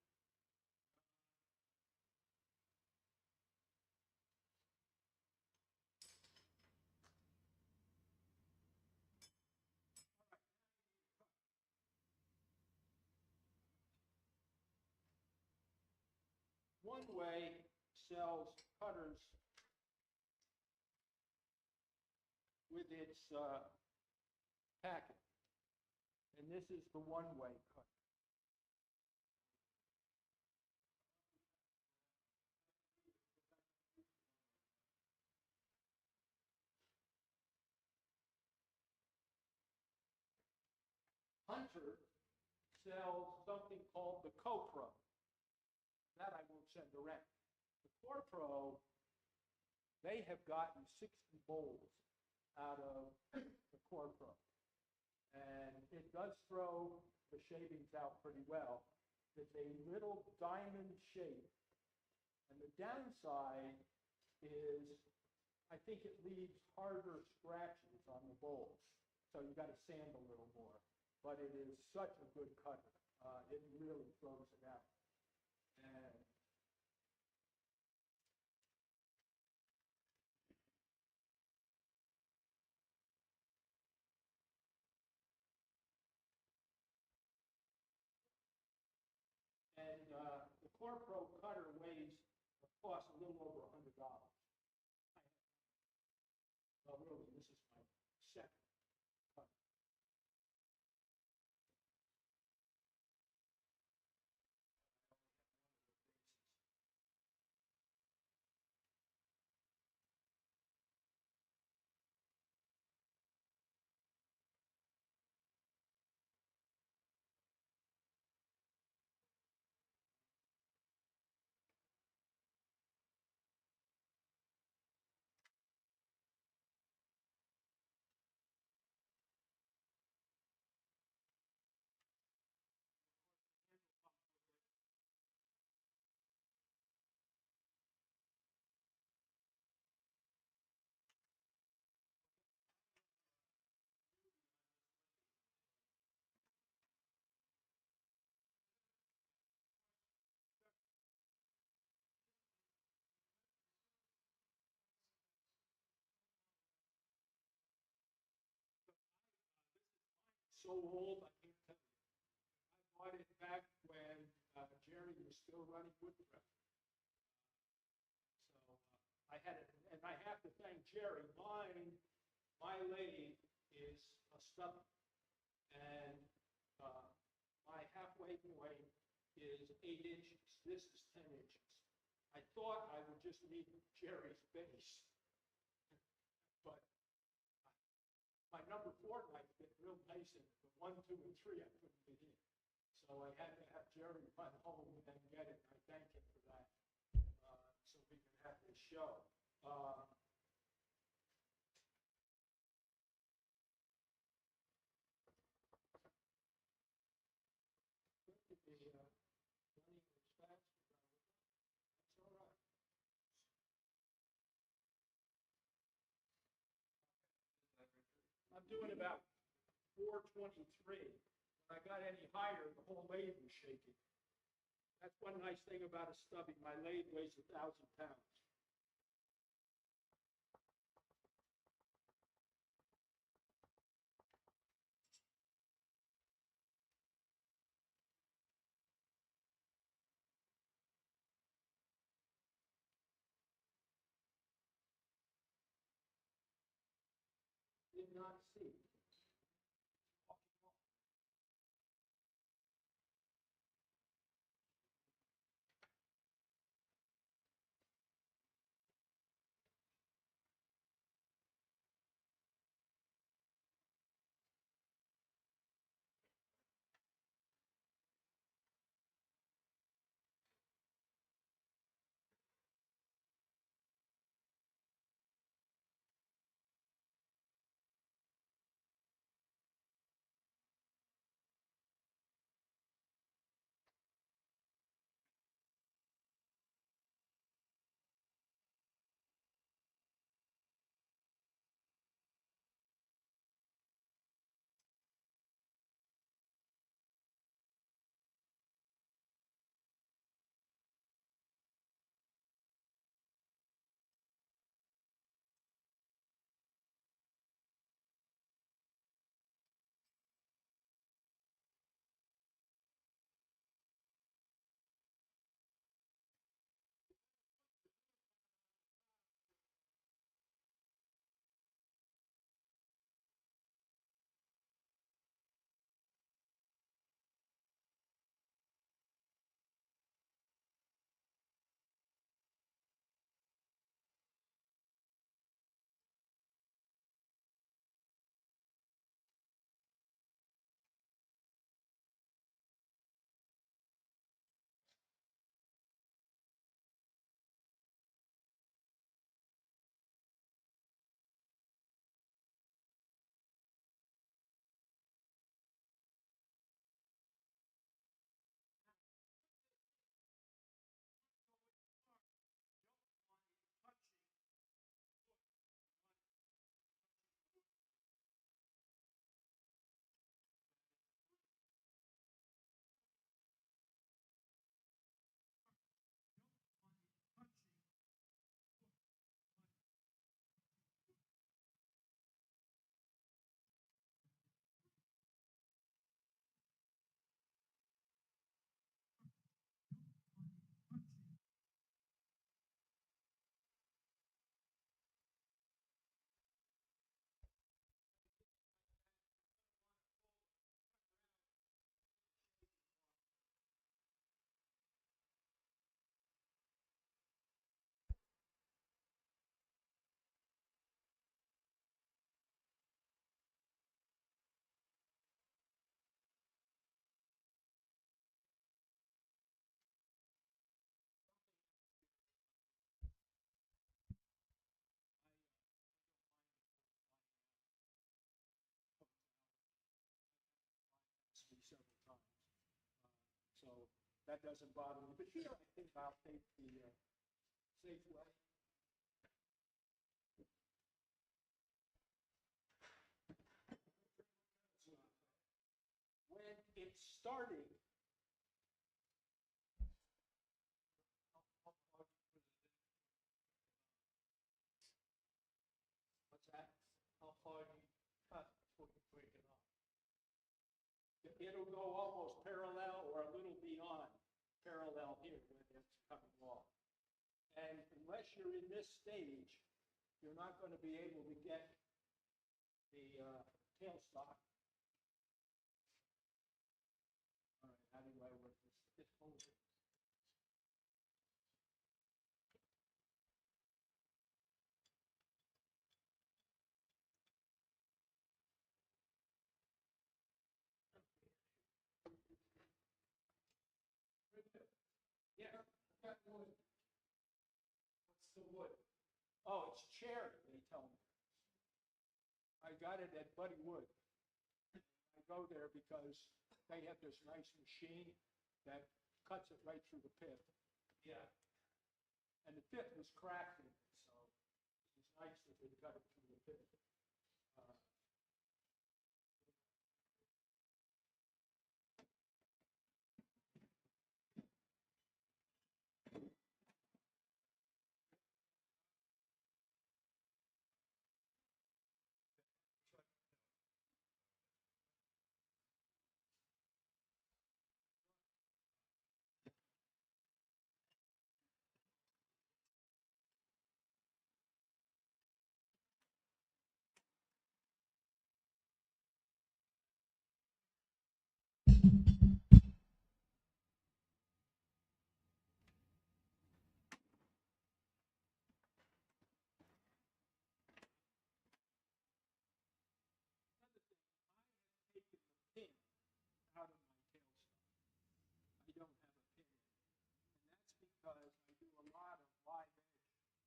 One Way sells cutters with its packet, and this is the One Way cutter. Hunter sells something called the CoPro. That I won't send around. The CoPro, they have gotten 60 bowls out of the CoPro. And it does throw the shavings out pretty well. It's a little diamond shape. And the downside is I think it leaves harder scratches on the bowls. So you got to sand a little more. But it is such a good cutter. It really throws it out. And the CorePro cutter costs a little over $100. Well, really, this is my second cutter. So old, I can't tell you. I bought it back when Jerry was still running Woodturners. So I had it, and I have have to thank Jerry. My lathe is a stubby, and my halfway point is 8 inches. This is 10 inches. I thought I would just need Jerry's base, but my number 4 knife fit real nice in it, but 1, 2, and 3 I couldn't fit in. So I had to have Jerry run home and get it. I thank him for that, so we can have this show. I'm doing about 423. When I got any higher, the whole lathe was shaking. That's one nice thing about a stubby. My lathe weighs 1,000 pounds. Did not see. Me several times. So that doesn't bother me. But here I think I'll take the safe way. When it's starting, what's that? How far do you cut before you break it off? It'll go almost parallel or a little beyond parallel here when it's coming off. And unless you're in this stage, you're not going to be able to get the tailstock. All right, how do I work this? Just hold it. Yeah, I've got wood. What's the wood? Oh, it's cherry, they tell me. I got it at Buddy Wood. I go there because they have this nice machine that cuts it right through the pith. Yeah. And the pith was cracked in it, so it was nice that they cut it through the pith. Uh, taken the pin out of my tailstock. I don't have a pin in it. And that's because I do a lot of live edge bowls.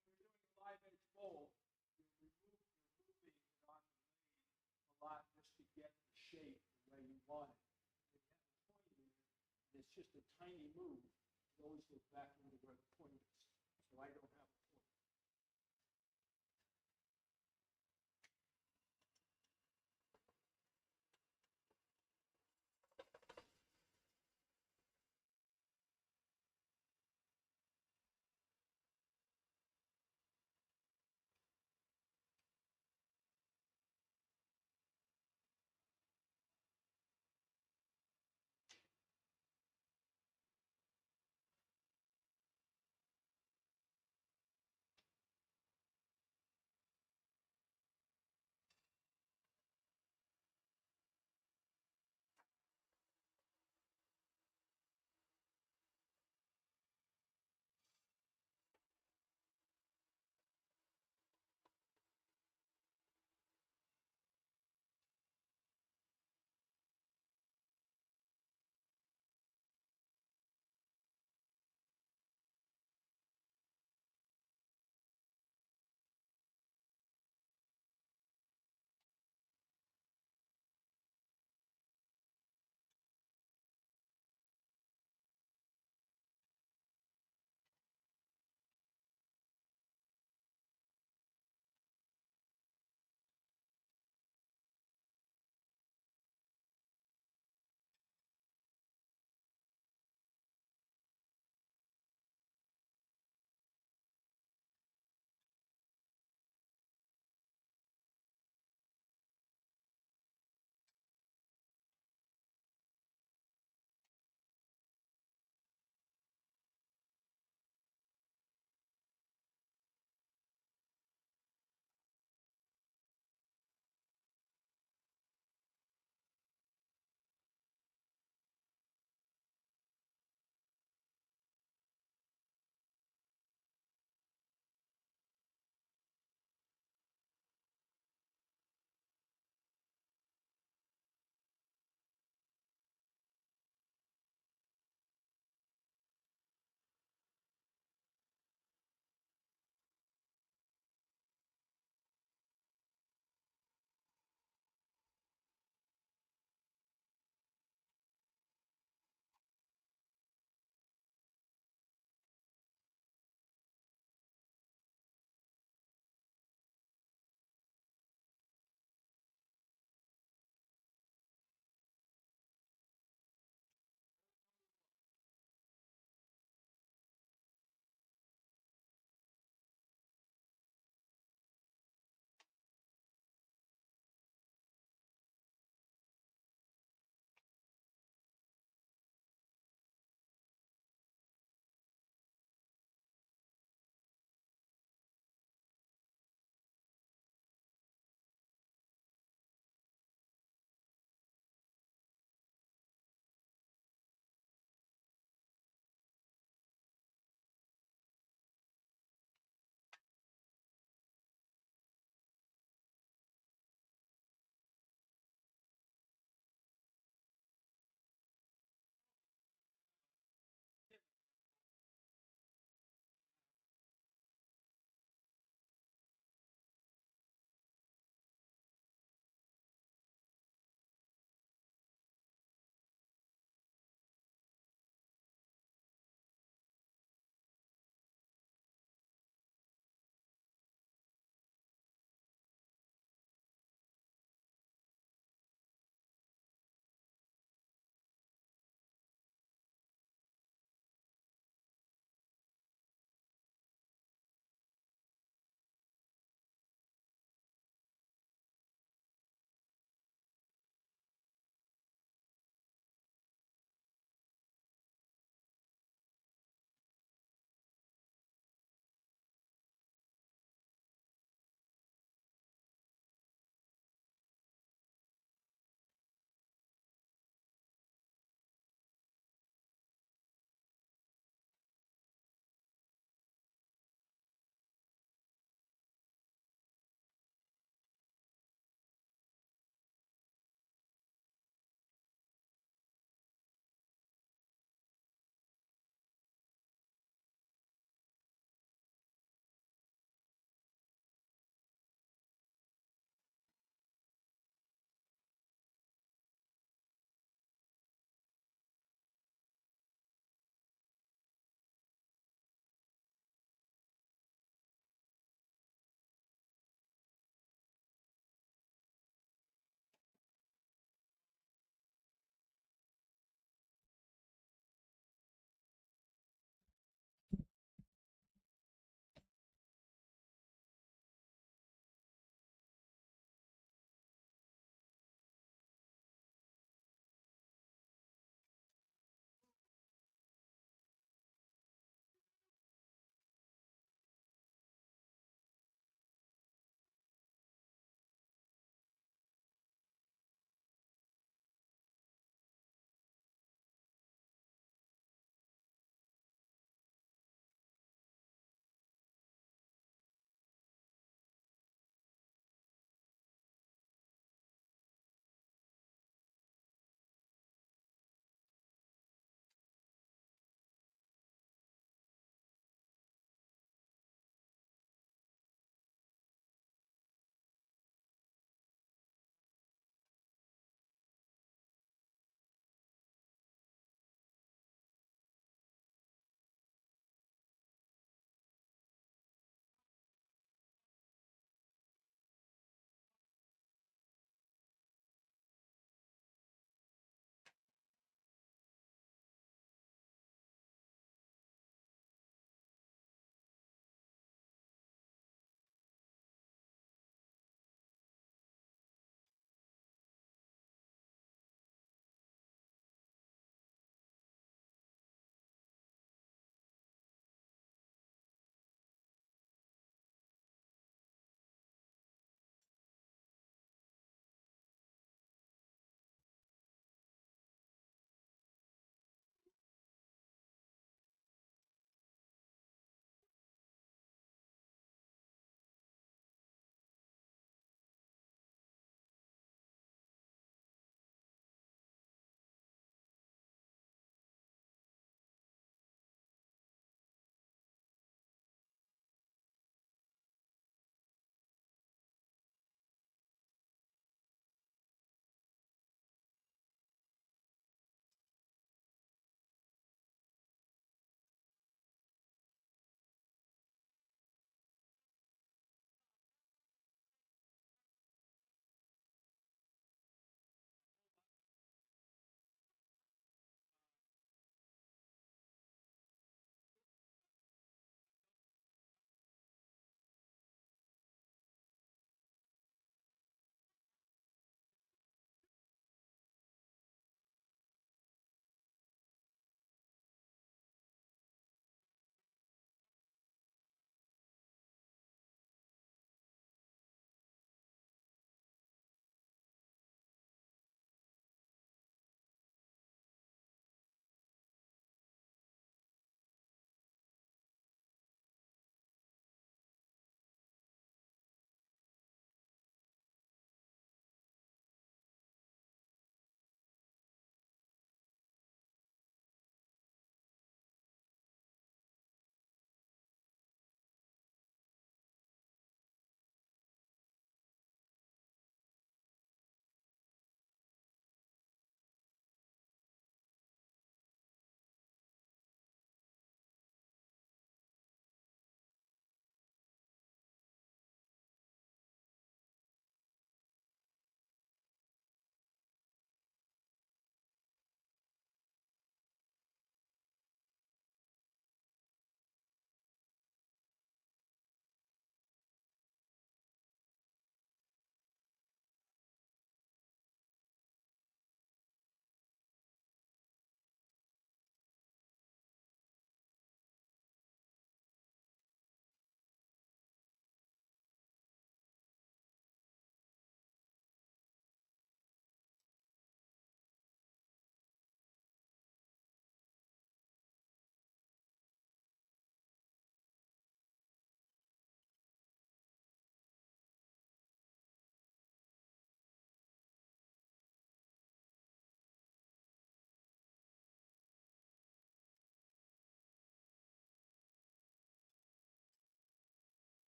When you're doing a live edge bowl, you're moving it on the lathe a lot just to get the shape the way you want it. If you have a point in it, and it's just a tiny move, it always goes back into where the point is. So I don't have a point.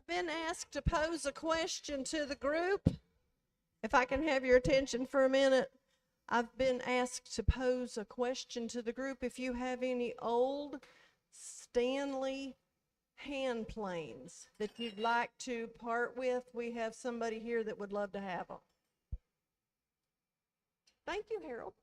been asked to pose a question to the group. If I can have your attention for a minute. I've been asked to pose a question to the group. If you have any old Stanley hand planes that you'd like to part with, we have somebody here that would love to have them. Thank you, Harold.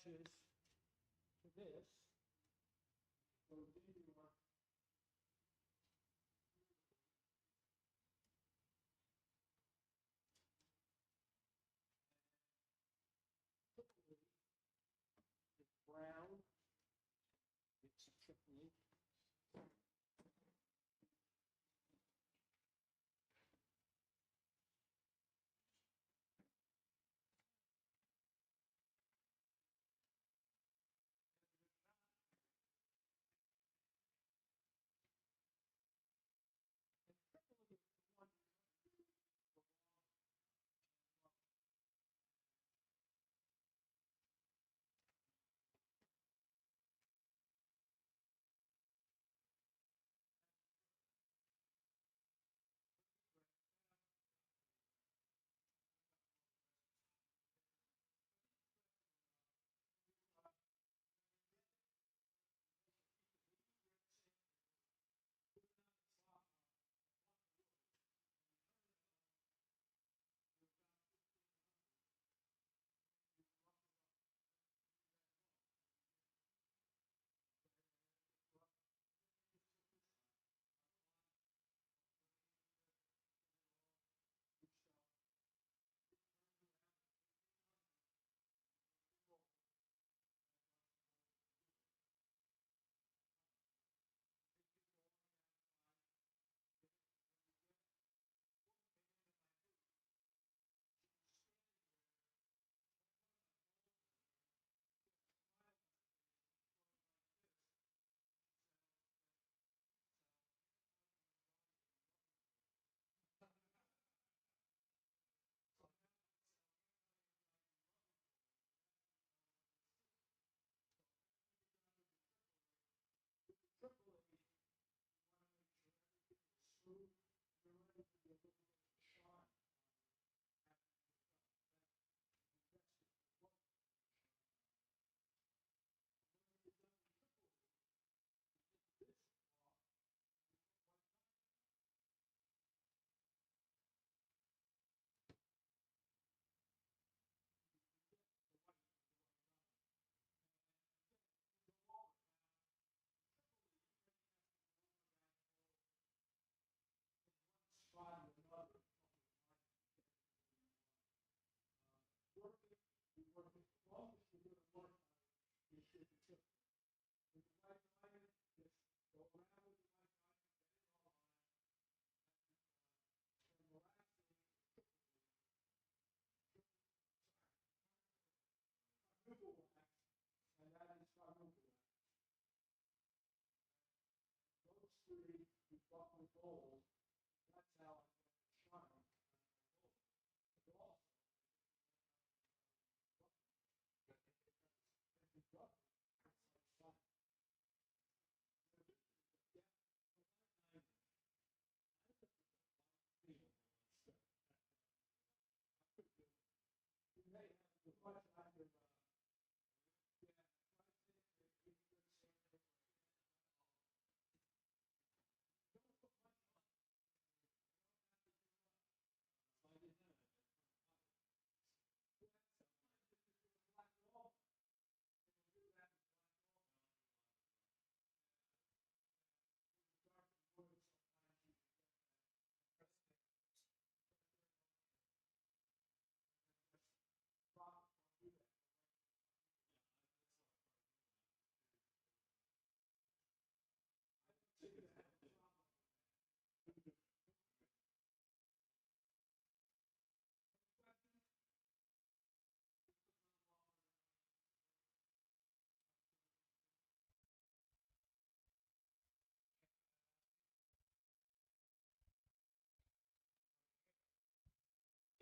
attaches to this. So then you are it's brown. It's tricky.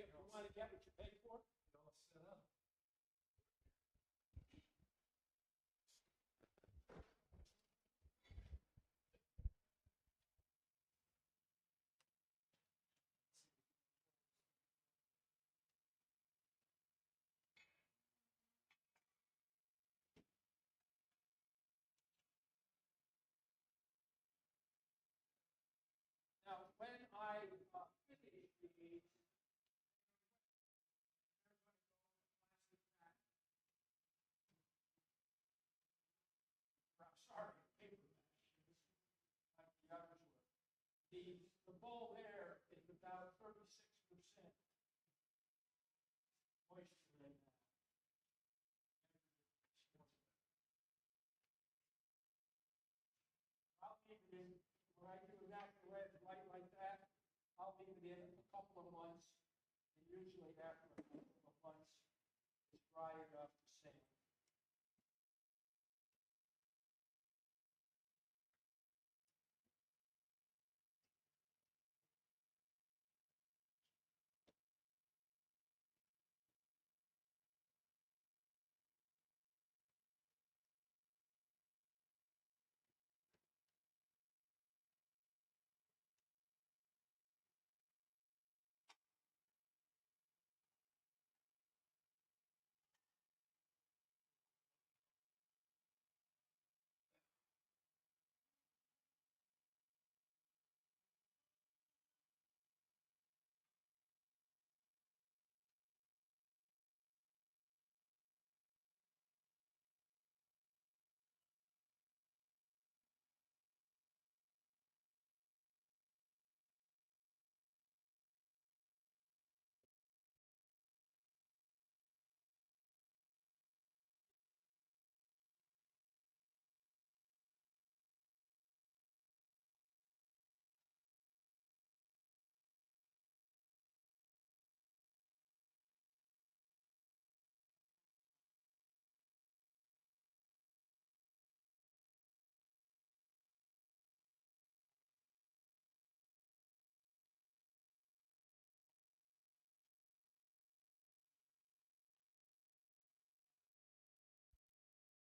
You want to get what you pay for? It all set up. Now, when I finish these, the bowl there is about 36% moisture right now. I'll leave it in, when I do an active red light like that, I'll leave it in a couple of months, and usually after a couple of months, it's dry enough to sand.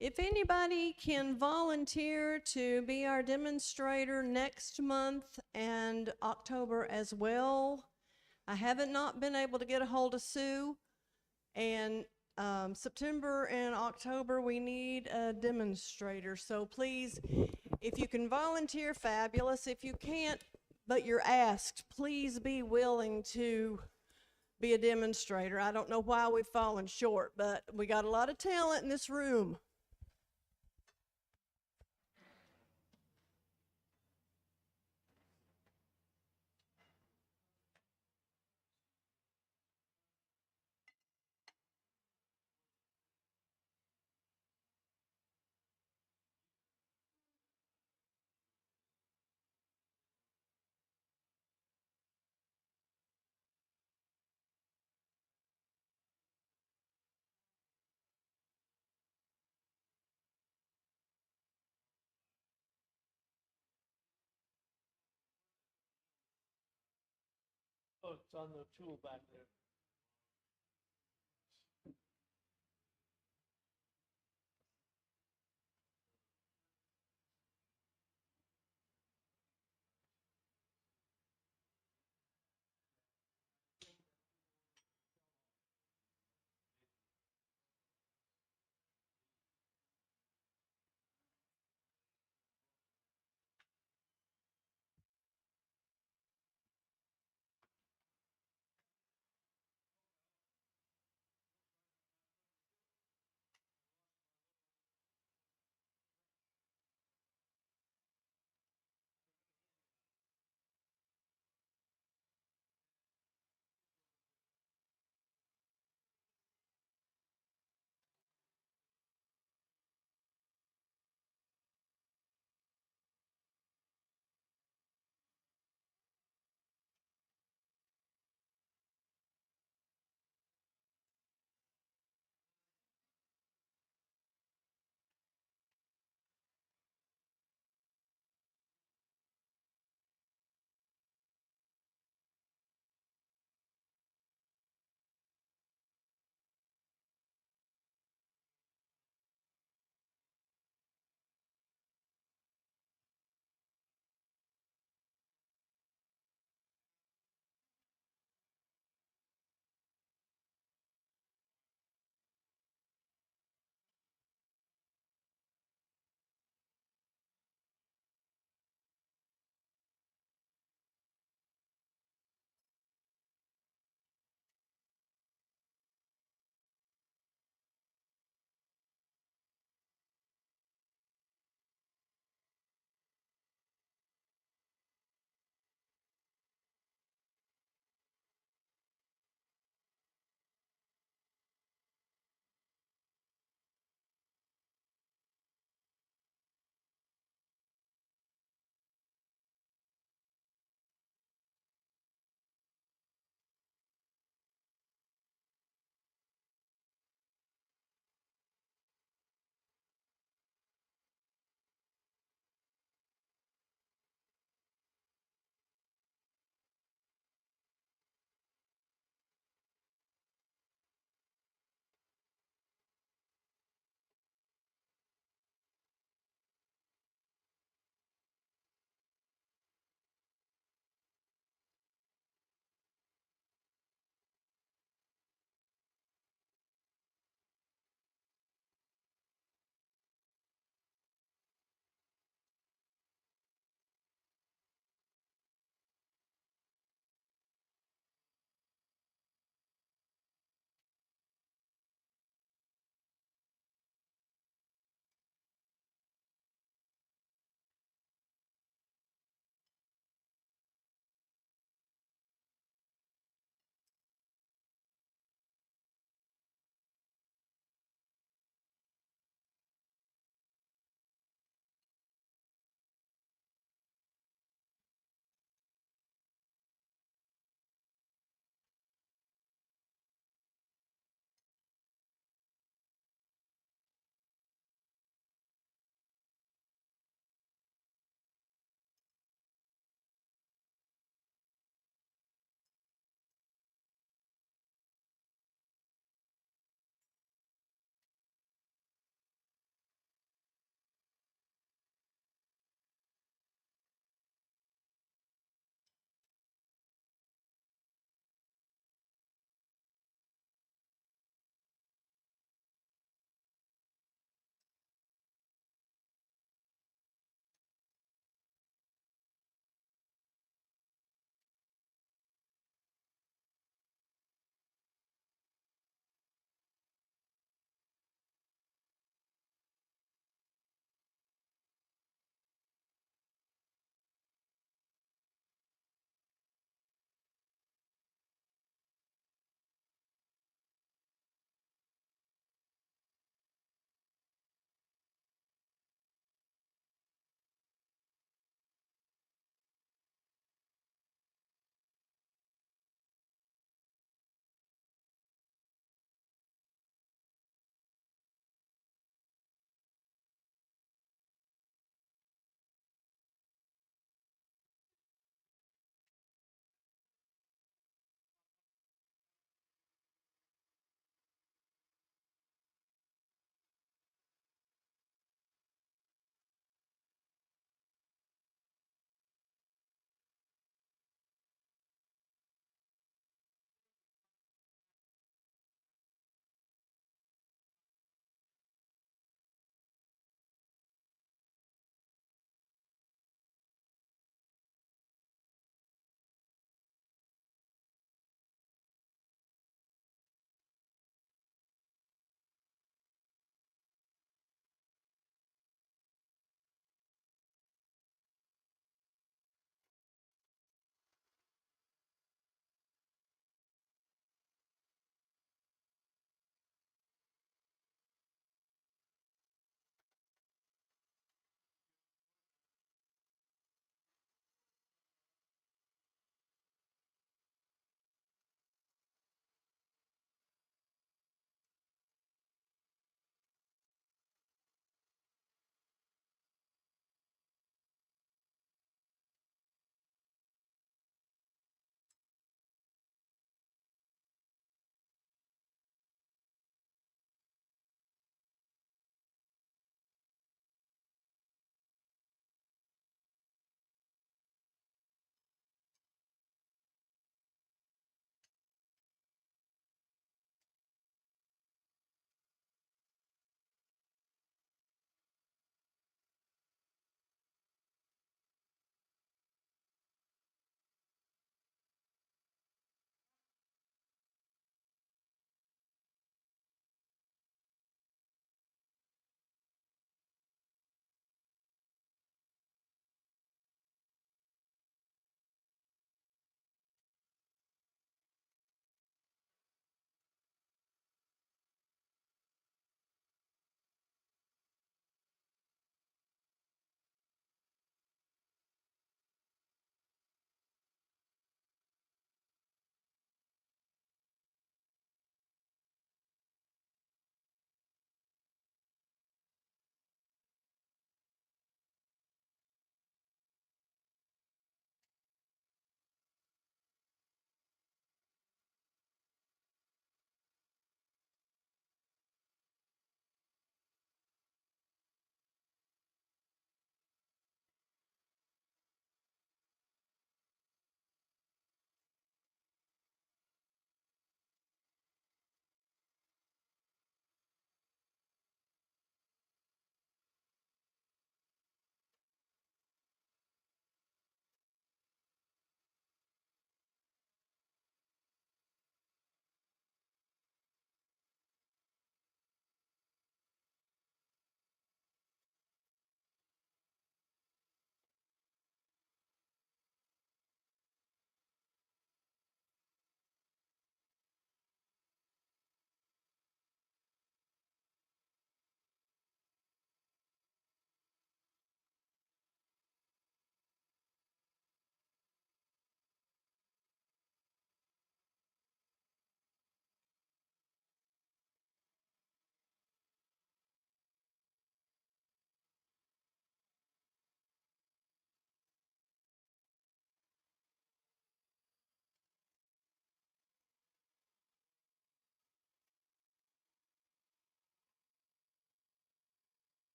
If anybody can volunteer to be our demonstrator next month and October as well, I haven't not been able to get a hold of Sue. And September and October, we need a demonstrator. So please, if you can volunteer, fabulous. If you can't, but you're asked, please be willing to be a demonstrator. I don't know why we've fallen short, but we got a lot of talent in this room. Oh, it's on the tool back there.